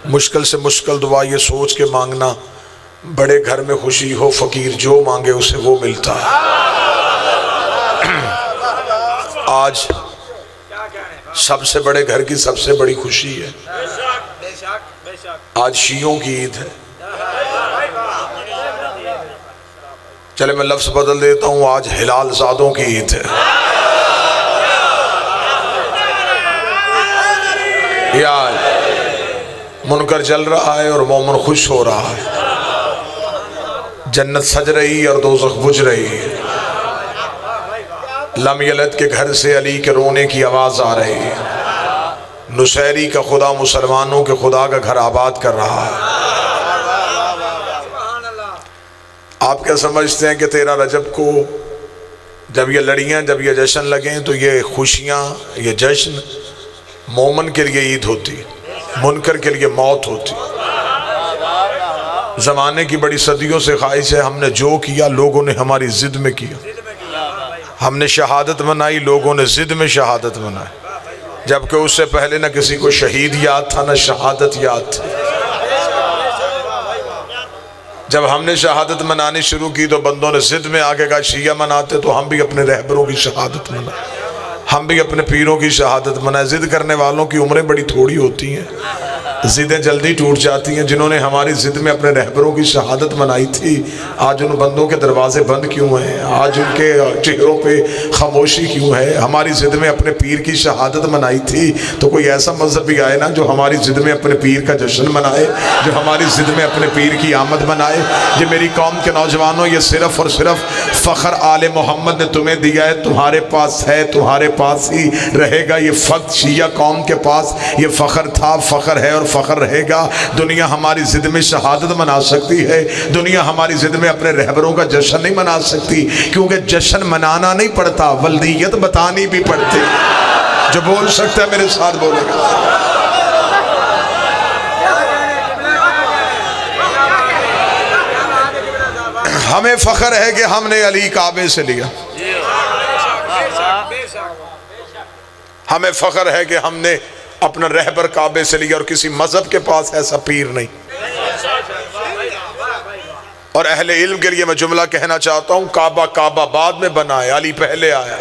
مشکل سے مشکل دعا یہ سوچ کے مانگنا بڑے گھر میں خوشی ہو فقیر جو مانگے اسے وہ ملتا ہے۔ آج سب سے بڑے گھر کی سب سے بڑی خوشی ہے، آج شیعوں کی عید ہے۔ چلے میں لفظ بدل دیتا ہوں، آج ہلال زادوں کی عید ہے۔ یا منکر جل رہا ہے اور مومن خوش ہو رہا ہے، جنت سج رہی اور دوزخ بجھ رہی ہے۔ لم یلد کے گھر سے علی کے رونے کی آواز آ رہی ہے، نصیری کا خدا مسلمانوں کے خدا کا گھر آباد کر رہا ہے۔ آپ کیا سمجھتے ہیں کہ 13 رجب کو جب یہ لڑیاں جب یہ جشن لگیں تو یہ خوشیاں یہ جشن مومن کے لیے عید ہوتی، منکر کے لیے موت ہوتی۔ زمانے کی بڑی صدیوں سے خواہش ہے، ہم نے جو کیا لوگوں نے ہماری ضد میں کیا، ہم نے شہادت منائی لوگوں نے ضد میں شہادت منائی، جبکہ اس سے پہلے نہ کسی کو شہید یاد تھا نہ شہادت یاد تھی۔ جب ہم نے شہادت منانی شروع کی تو بندوں نے ضد میں آگے کہا شیعہ مناتے تو ہم بھی اپنے رہبروں کی شہادت منائیں، ہم بھی اپنے پیروں کی شہادت منائیں۔ ضد کرنے والوں کی عمریں بڑی تھوڑی ہوتی ہیں، ضدیں جلدی ٹوٹ جاتی ہیں۔ جنہوں نے ہماری ضد میں اپنے رہبروں کی شہادت منائی تھی آج ان بندوں کے دروازے بند کیوں ہیں؟ آج ان کے چہروں پہ خاموشی کیوں ہے؟ ہماری ضد میں اپنے پیر کی شہادت منائی تھی تو کوئی ایسا مذہب بھی آئے نا جو ہماری ضد میں اپنے پیر کا جشن منائے، جو ہماری ضد میں اپنے پیر کی آمد منائے۔ یہ میری قوم کے نوجوانوں، یہ صرف اور صرف فخر آل محمد نے تمہیں دیا ہے، تمہارے پاس ہے، تمہارے پاس ہی رہے گا۔ یہ فقط شیعہ قوم کے پاس یہ فخر تھا، فخر ہے اور فخر رہے گا۔ دنیا ہماری ضد میں شہادت منا سکتی ہے، دنیا ہماری ضد میں اپنے رہبروں کا جشن نہیں منا سکتی، کیونکہ جشن منانا نہیں پڑتا، ولدیت بتانی بھی پڑتی۔ جو بول سکتا ہے میرے ساتھ بولے گا۔ ہمیں فخر ہے کہ ہم نے علی کعبے سے لیا، ہمیں فخر ہے کہ ہم نے اپنا رہبر کعبے سے لیا، اور کسی مذہب کے پاس ایسا پیر نہیں۔ اور اہل علم کے لیے میں جملہ کہنا چاہتا ہوں، کعبہ کعبہ بعد میں بنا ہے، علی پہلے آیا۔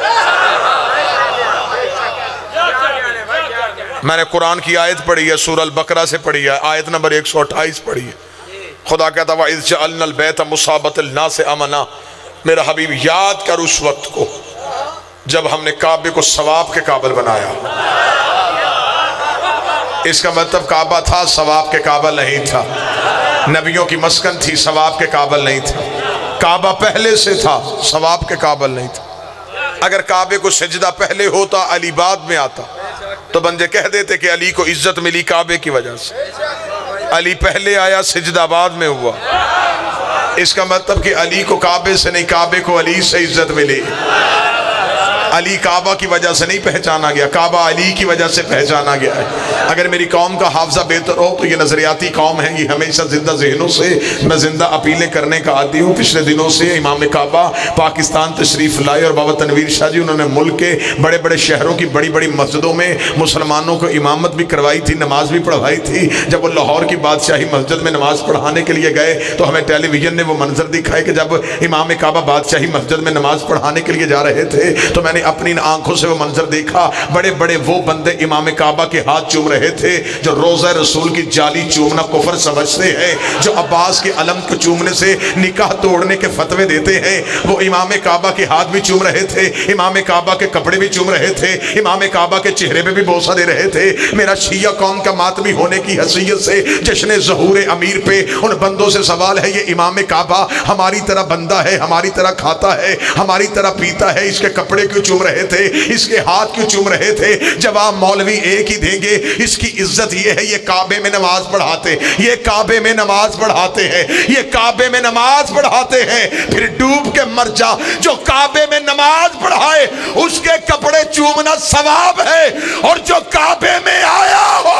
میں نے قرآن کی آیت پڑھی ہے، سورہ البقرہ سے پڑھی ہے، آیت نمبر 128 پڑھی ہے۔ خدا کہتا وَإِذْ جَعَلْنَا الْبَيْتَ مُصَابَةَ النَّاسِ أَمَنًا، میرا حبیب یاد کر اس وقت کو جب ہم نے کعبے کو ثواب کے قابل بنایا۔ اس کا مطلب کعبہ تھا، ثواب کے قابل نہیں تھا۔ نبیوں کی مسکن تھی، ثواب کے قابل نہیں تھا۔ کعبہ پہلے سے تھا، ثواب کے قابل نہیں تھا۔ اگر کعبے کو سجدہ پہلے ہوتا علی بعد میں آتا تو بندے کہہ دیتے کہ علی کو عزت ملی کعبے کی وجہ سے۔ علی پہلے آیا، سجدہ بعد میں ہوا۔ اس کا مطلب کہ علی کو کعبے سے نہیں، کعبے کو علی سے عزت ملی۔ علی کعبہ کی وجہ سے نہیں پہچانا گیا، کعبہ علی کی وجہ سے پہچانا گیا ہے۔ اگر میری قوم کا حافظہ بہتر ہو تو یہ نظریاتی قوم ہے، یہ ہمیشہ زندہ ذہنوں سے میں زندہ اپیلیں کرنے کا عادی ہوں۔ پچھلے دنوں سے امام کعبہ پاکستان تشریف لائے اور بابا تنویر شاہ جی انہوں نے ملک کے بڑے بڑے شہروں کی بڑی بڑی مسجدوں میں مسلمانوں کو امامت بھی کروائی تھی، نماز بھی پڑھوائی تھی۔ جب وہ لاہور کی بادشاہی مسجد میں نماز پڑھانے کے لیے گئے تو ہمیں ٹیلی ویژن نے وہ منظر دکھائے کہ جب امام کعبہ بادشاہی مسجد میں نماز پڑھانے کے لیے جا رہے تھے تو میں نے اپنی آنکھوں سے وہ منظر دیکھا، بڑے بڑے وہ بندے امام کعبہ کے ہاتھ چوم رہے تھے جو روضہ رسول کی جالی چومنا کفر سمجھتے ہیں، جو عباس کے علم کو چومنے سے نکاح توڑنے کے فتوے دیتے ہیں، وہ امام کعبہ کے ہاتھ بھی چوم رہے تھے، امام کعبہ کے کپڑے بھی چوم رہے تھے، امام کعبہ کے چہرے پہ بھی بوسہ دے رہے تھے۔ میرا شیعہ قوم کا ماتمی ہونے کی حیثیت سے جشن ظہور امیر پہ ان بندوں سے سوال ہے، یہ امام کعبہ ہماری طرح بندہ ہے، ہماری طرح کھاتا ہے، ہماری طرح پیتا ہے، اس کے کپڑے کیوں چوم رہے تھے، اس کے ہاتھ کیوں چوم رہے تھے؟ جواب مولوی ایک ہی دیں گے، اس کی عزت یہ ہے، یہ کعبے میں نماز پڑھاتے، یہ کعبے میں نماز پڑھاتے ہیں، یہ کعبے میں نماز پڑھاتے ہیں۔ پھر ڈوب کے مر جا، جو کعبے میں نماز پڑھائے اس کے کپڑے چومنا ثواب ہے، اور جو کعبے میں آیا ہو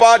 5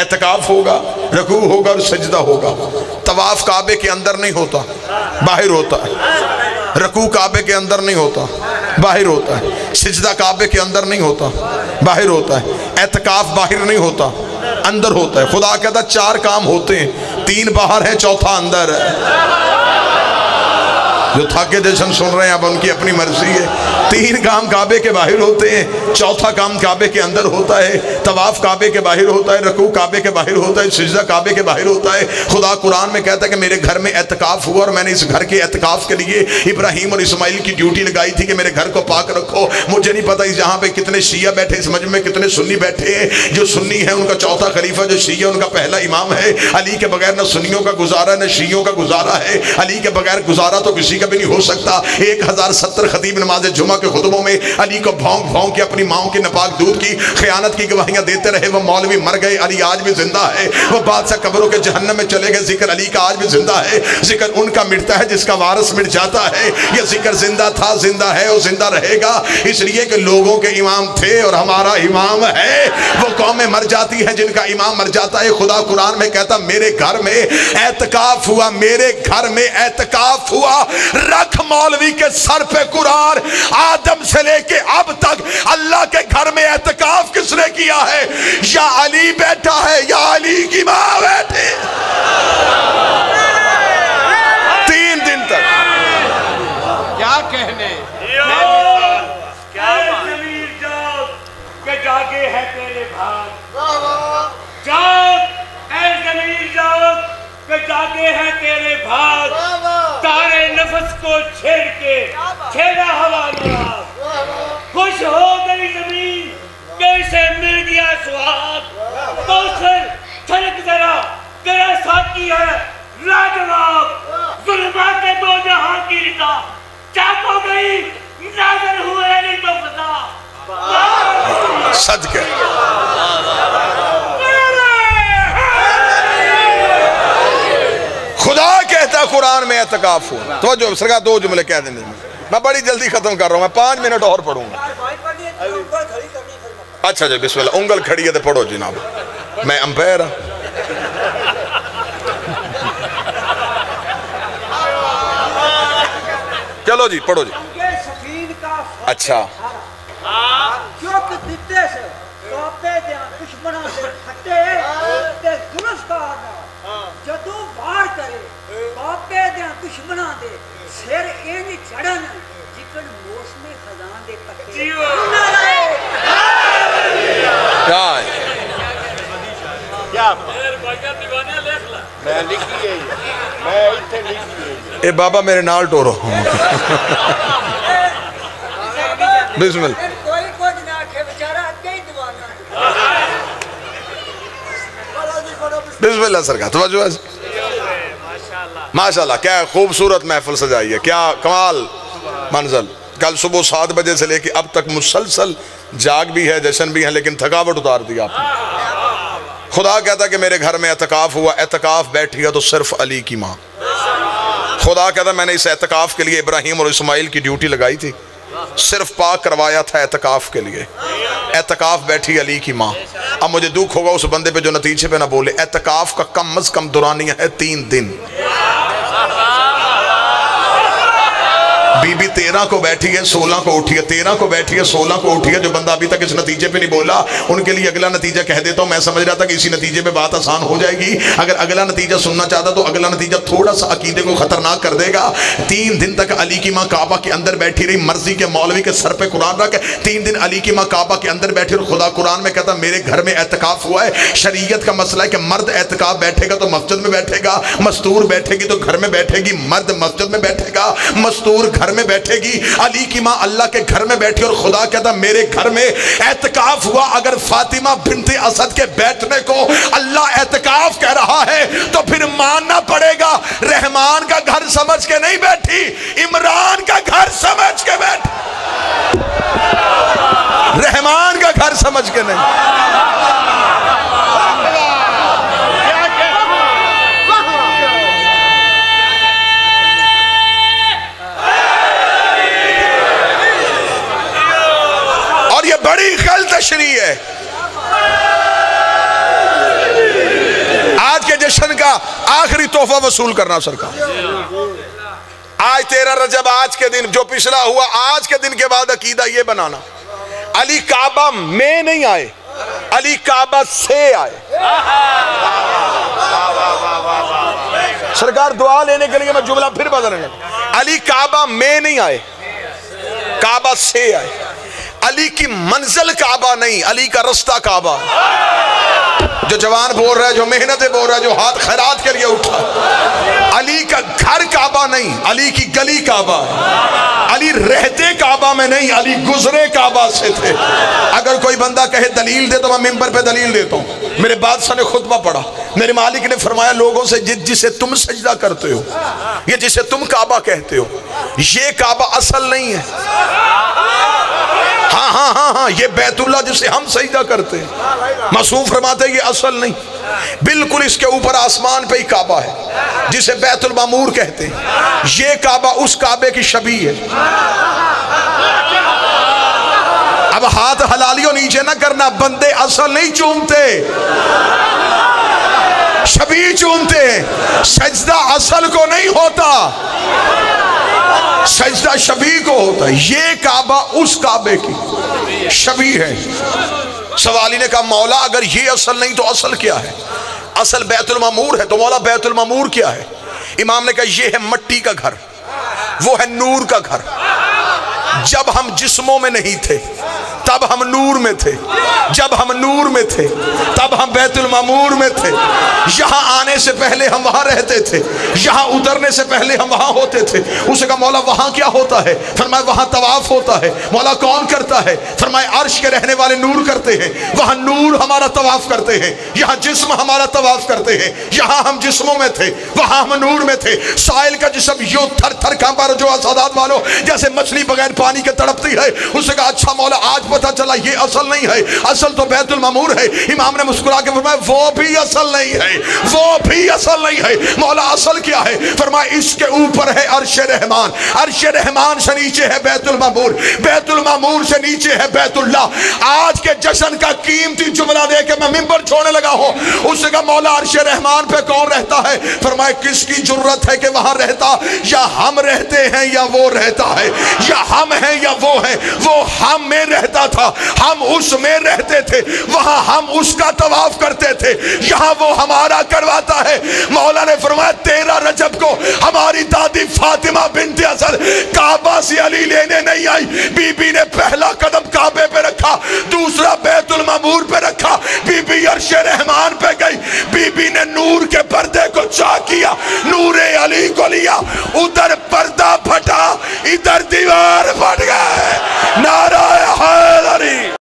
اعتکاف ہوگا, رکوع ہوگا اور سجدہ ہوگا. طواف کعبے کے اندر نہیں ہوتا, باہر ہوتا ہے. رکوع کعبے کے اندر نہیں ہوتا, باہر ہوتا ہے. سجدہ کعبے کے اندر نہیں ہوتا, باہر ہوتا ہے. اعتکاف باہر نہیں ہوتا, اندر ہوتا ہے. خدا کہتا 4 کام ہوتے ہیں, 3 باہر ہیں, چوتھا اندر ہے. جو تھاکے جیسن سن رہے ہیں اب ان کی اپنی مرضی ہے. 3 کام کعبے کے باہر ہوتے ہیں, چوتھا کام کعبے کے اندر ہوتا ہے. طواف کعبے کے باہر ہوتا ہے, رکوع کعبے کے باہر ہوتا ہے, سجدہ کعبے کے باہر ہوتا ہے. خدا قرآن میں کہتا ہے کہ میرے گھر میں اعتکاف ہوا اور میں نے اس گھر کے اعتکاف کے لیے ابراہیم اور اسماعیل کی ڈیوٹی لگائی تھی کہ میرے گھر کو پاک رکھو. مجھے نہیں پتا اس جہاں پہ کتنے شیعہ بیٹھے, اس مجمع میں کتنے سنی بیٹھے ہیں. جو سنی ہیں ان کا چوتھا خلیفہ جو شیعہ ان کا پہلا امام ہے. علی کے بغیر نہ سنیوں کا گزارا نہ شیعوں کا گزارا ہے. علی کے بغیر گزارا تو کسی کا بھی نہیں ہو سکتا. 1070 خطیب نماز جمعہ کے خطبوں میں علی کو بھونک بھونک کے اپنی ماؤں کے نپاک دودھ کی خیانت کی گواہیاں دیتے رہے. وہ مولوی مر گئے, علی آج بھی زندہ ہے. وہ بادشاہ قبروں کے جہنم میں چلے گئے, ذکر علی کا آج بھی زندہ ہے. ذکر ان کا مٹتا ہے جس کا وارث مٹ جاتا ہے. یہ ذکر زندہ تھا, زندہ ہے اور زندہ رہے گا, اس لیے کہ لوگوں کے امام تھے اور ہمارا امام ہے. وہ قومیں مر جاتی ہیں جن کا امام مر جاتا ہے. خدا قرآن میں کہتا میرے گھر میں اعتکاف ہوا, میرے گھر میں اعتکاف ہوا. رکھ مولوی کے سر پہ قرآن, آدم سے لے کے اب تک اللہ کے گھر میں اعتکاف کس نے کیا ہے؟ یا علی بیٹھا ہے یا علی کی ماں بیٹھے. 3 دن تک کیا کہنے کہ جاگے ہے تیرے بھاگ, جاگ اے ضمیر جاگ کہ جاگے ہے تیرے بھاگ. تارے نفس کو چھیڑ کے چھیڑا ہوا نواز. خوش ہو گئی زمین کیسے مل گیا سہاگ. کوثر چھلک ذرا تیرا ساتھی ہے لاجواب. ظلمات 2 جہاں کی رضا چاک ہو گئی ناظر ہوئے نہیں تو فضا. صدقے خدا کہتا قرآن میں اعتکاف ہو. توجہ سرکار 2 جملے کہہ دیں, میں بڑی جلدی ختم کر رہا ہوں, میں 5 منٹ اور پڑھوں گا. اچھا جی بسم اللہ, انگل کھڑی ہے تو پڑھو جناب, میں امپائر ہوں. چلو جی پڑھو جی. اچھا جدو وار کرے باپے دیاں دشمناں دے سر اینج چڑھن جکن موسم خزاں دے پتے. میں لکھی گئی, میں اتنے لکھی گئی. اے بابا میرے نال ٹورو. بسم اللہ. کوئی کچھ نہ کہ بیچارہ اگے ہی دیوانا. بسم اللہ سرکار توجہ ہے. ماشاءاللہ کیا خوبصورت محفل سجائی ہے, کیا کمال منزل. کل صبح 7 بجے سے لے کے اب تک مسلسل جاگ بھی ہے, جشن بھی ہے, لیکن تھکاوٹ اتار دی آپ نے. خدا کہتا کہ میرے گھر میں اعتکاف ہوا, اعتکاف بیٹھی ہے تو صرف علی کی ماں. خدا کہتا میں نے اس اعتکاف کے لیے ابراہیم اور اسماعیل کی ڈیوٹی لگائی تھی, صرف پاک کروایا تھا اعتکاف کے لیے. اعتکاف بیٹھی علی کی ماں. اب مجھے دکھ ہوگا اس بندے پہ جو نتیجے پہ نہ بولے. اعتکاف کا کم از کم دورانیہ ہے 3 دن. بی بی 13 کو بیٹھی ہے 16 کو اٹھی ہے, 13 کو بیٹھی ہے 16 کو اٹھی ہے. جو بندہ ابھی تک اس نتیجے پہ نہیں بولا ان کے لیے اگلا نتیجہ کہہ دیتا ہوں. میں سمجھ رہا تھا کہ اسی نتیجے پہ بات آسان ہو جائے گی. اگر اگلا نتیجہ سننا چاہتا تو اگلا نتیجہ تھوڑا سا عقیدے کو خطرناک کر دے گا. 3 دن تک علی کی ماں کعبہ کے اندر بیٹھی رہی, مرضی کے مولوی کے سر پہ قرآن رکھ. 3 دن علی کی ماں کعبہ کے اندر بیٹھی, اور خدا قرآن میں کہتا میرے گھر میں اعتکاف ہوا ہے. شریعت کا مسئلہ ہے کہ مرد اعتکاف بیٹھے گا تو مسجد میں بیٹھے گا, مستور بیٹھے گی تو گھر میں بیٹھے گی. مرد مسجد میں بیٹھے گا, مستور گھر میں بیٹھے گی. علی کی ماں اللہ کے گھر میں بیٹھی, اور خدا کہتا میرے گھر میں اعتکاف ہوا. اگر فاطمہ بنت اسد کے بیٹھنے کو اللہ اعتکاف کہہ رہا ہے تو پھر ماننا پڑے گا رحمان کا گھر سمجھ کے نہیں بیٹھی, عمران کا گھر سمجھ کے بیٹھی. رحمان کا گھر سمجھ کے نہیں. یہ بڑی غلط تشریح ہے. آج کے جشن کا آخری تحفہ وصول کرنا سرکار. آج 13 رجب، آج کے دن جو پچھلا ہوا، آج کے دن کے بعد عقیدہ یہ بنانا علی کعبہ میں نہیں آئے، علی کعبہ سے آئے. سرکار دعا لینے کے لیے میں جملہ پھر بدلنے لگا. علی کعبہ میں نہیں آئے، کعبہ سے آئے. علی کی منزل کعبہ نہیں، علی کا رستہ کعبہ. جو جوان بول رہا ہے، جو محنتیں بول رہا ہے، جو ہاتھ خیرات کے لیے اٹھا، علی کا گھر کعبہ نہیں، علی کی گلی کعبہ ہے. علی رہتے کعبہ میں نہیں، علی گزرے کعبہ سے تھے. اگر کوئی بندہ کہے دلیل دے تو میں ممبر پہ دلیل دیتا ہوں. میرے بادشاہ نے خطبہ پڑھا، میرے مالک نے فرمایا ہلوگوں سے جسے تم سجدہ کرتے ہو، یہ جسے تم کعبہ کہتے ہو، یہ کعبہ اصل نہیں ہے. ہاں یہ بیت اللہ جسے ہم سجدہ کرتے ہیں، معصوم فرماتے ہیں یہ اصل نہیں. بالکل اس کے اوپر آسمان پہ ہی کعبہ ہے جسے بیت المعمور کہتے ہیں. یہ کعبہ اس کعبے کی شبیہ ہے. اب ہاتھ حلالیوں نیچے نہ کرنا، بندے اصل نہیں چومتے، شبیہ چومتے ہیں. سجدہ اصل کو نہیں ہوتا، سجدہ شبیہ کو ہوتا ہے. یہ کعبہ اس کعبے کی شبیہ ہے. سوالی نے کہا مولا اگر یہ اصل نہیں تو اصل کیا ہے؟ اصل بیت المعمور ہے. تو مولا بیت المعمور کیا ہے؟ امام نے کہا یہ ہے مٹی کا گھر، وہ ہے نور کا گھر. جب ہم جسموں میں نہیں تھے تب ہم نور میں تھے، جب ہم نور میں تھے تب ہم بیت المعمور میں تھے. یہاں آنے سے پہلے ہم وہاں رہتے تھے، یہاں اترنے سے پہلے ہم وہاں ہوتے تھے. اسے کہا مولا وہاں کیا ہوتا ہے؟ فرمایا وہاں طواف ہوتا ہے. مولا کون کرتا ہے؟ فرمایا عرش کے رہنے والے نور کرتے ہیں. وہاں نور ہمارا طواف کرتے ہیں، یہاں جسم ہمارا طواف کرتے ہیں. یہاں ہم جسموں میں تھے، وہاں ہم نور میں تھے. سائل کا جسم یوں تھر تھر کانپا رہا، جو اسادات والوں جیسے مچھلی بغیر پانی کے تڑپتی ہے. اسے کہا اچھا مولا آج پتہ چلا یہ اصل نہیں ہے، اصل تو بیت المعمور ہے. امام نے مسکرا کے فرمایا وہ بھی اصل نہیں ہے، وہ بھی اصل نہیں ہے. مولا اصل کیا ہے؟ فرمایا اس کے اوپر ہے عرش رحمان، عرش رحمان سے نیچے ہے بیت المعمور، بیت المعمور سے نیچے ہے بیت اللہ. آج کے جشن کا قیمتی جملہ دے کے میں ممبر چھوڑنے لگا ہوں. اس سے کہا مولا عرش رحمان پہ کون رہتا ہے؟ فرمایا کس کی جرت ہے کہ وہاں رہتا؟ یا ہم رہتے ہیں یا وہ رہتا ہے، یا ہم ہیں یا وہ ہیں. وہ ہم میں رہتا تھا، ہم اس میں رہتے تھے، وہاں ہم اس کا طواف کرتے تھے، یہاں وہ ہمارا کرواتا ہے. مولا نے فرمایا 13 رجب کو ہماری دادی فاطمہ بنت اسد کعبہ سے علی لینے نہیں آئی. بی بی نے پہلا قدم کعبے پہ رکھا، دوسرا بیت المعمور پہ رکھا. بی بی عرش رحمان پہ گئی، بی بی نے نور کے پردے کو چاک کیا، نور علی کو لیا. ادھر پردہ پھٹا، ادھر دیوار پھٹ